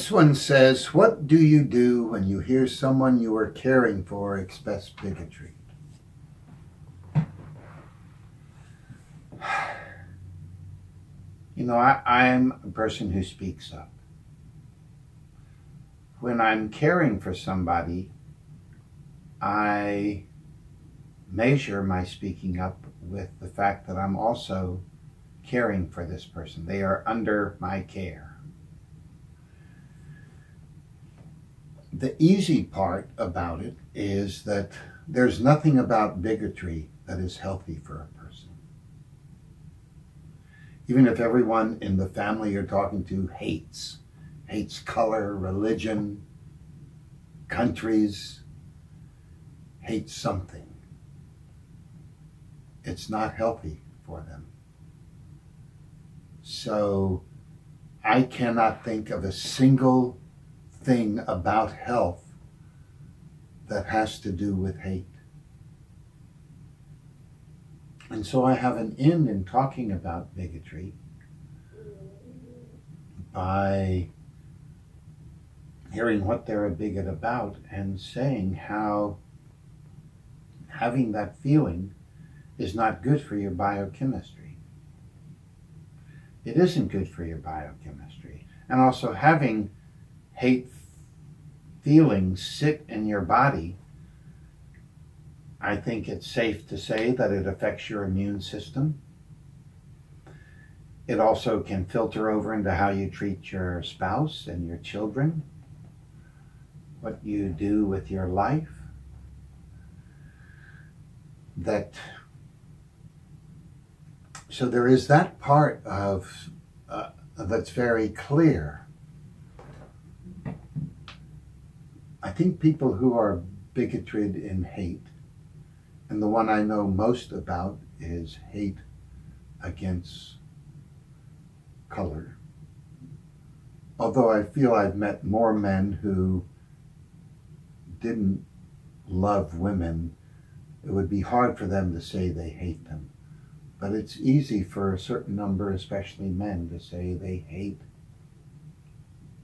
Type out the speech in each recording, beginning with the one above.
This one says, what do you do when you hear someone you are caring for express bigotry? You know, I'm a person who speaks up. When I'm caring for somebody, I measure my speaking up with the fact that I'm also caring for this person. They are under my care. The easy part about it is that there's nothing about bigotry that is healthy for a person. Even if everyone in the family you're talking to hates color, religion, countries, hates something, it's not healthy for them. So I cannot think of a single thing about health that has to do with hate. And so I have an end in talking about bigotry by hearing what they're a bigot about and saying how having that feeling is not good for your biochemistry. It isn't good for your biochemistry. And also having hate feelings sit in your body, I think it's safe to say that it affects your immune system. It also can filter over into how you treat your spouse and your children, what you do with your life. So there is that part of that's very clear. I think people who are bigoted in hate, and the one I know most about is hate against color. Although I feel I've met more men who didn't love women, it would be hard for them to say they hate them. But it's easy for a certain number, especially men, to say they hate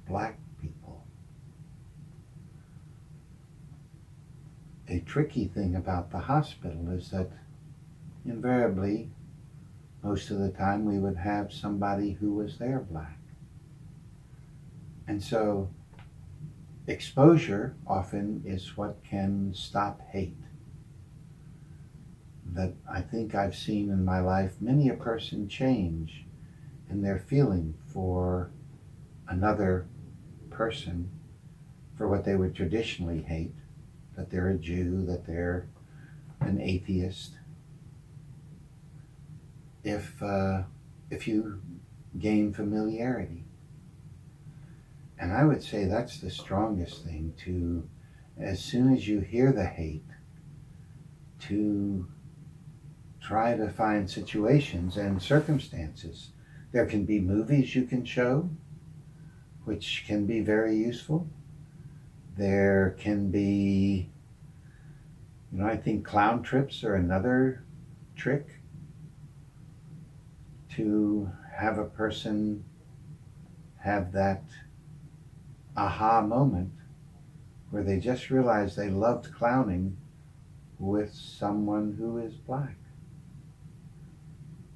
black people. A tricky thing about the hospital is that invariably, most of the time, we would have somebody who was there black. And so exposure often is what can stop hate. That I think I've seen in my life many a person change in their feeling for another person for what they would traditionally hate, that they're a Jew, that they're an atheist. If you gain familiarity. And I would say that's the strongest thing, to, as soon as you hear the hate, to try to find situations and circumstances. There can be movies you can show, which can be very useful. There can be, I think clown trips are another trick to have a person have that aha moment where they just realize they loved clowning with someone who is black,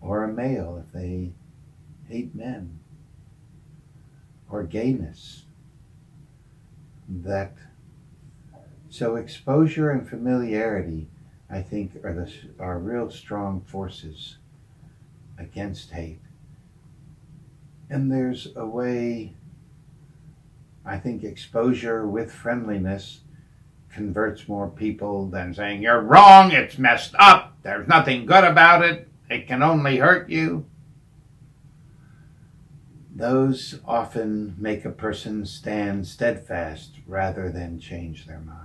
or a male if they hate men, or gayness. So exposure and familiarity, I think, are real strong forces against hate. And there's a way, I think exposure with friendliness converts more people than saying, you're wrong, it's messed up, there's nothing good about it, it can only hurt you. Those often make a person stand steadfast rather than change their mind.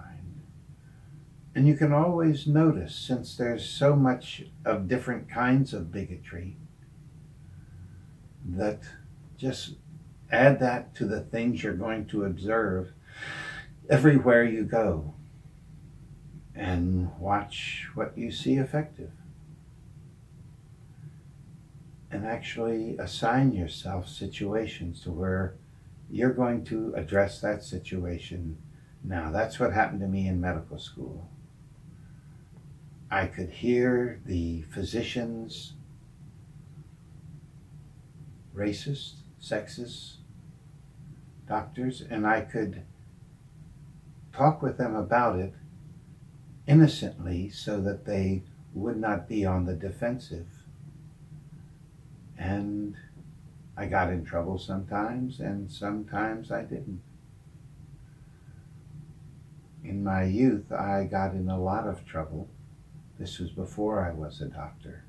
And you can always notice, since there's so much of different kinds of bigotry, that just add that to the things you're going to observe everywhere you go, and watch what you see effective. And actually assign yourself situations to where you're going to address that situation now. That's what happened to me in medical school. I could hear the physicians, racist, sexist doctors, and I could talk with them about it innocently so that they would not be on the defensive. And I got in trouble sometimes, and sometimes I didn't. In my youth, I got in a lot of trouble. This was before I was a doctor,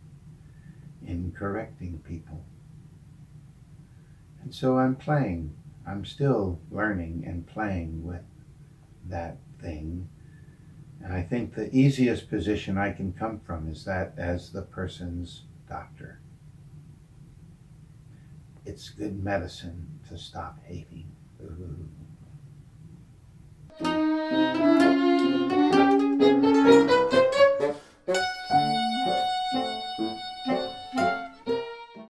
in correcting people. And so I'm still learning and playing with that thing. And I think the easiest position I can come from is that as the person's doctor. It's good medicine to stop hating. Ooh.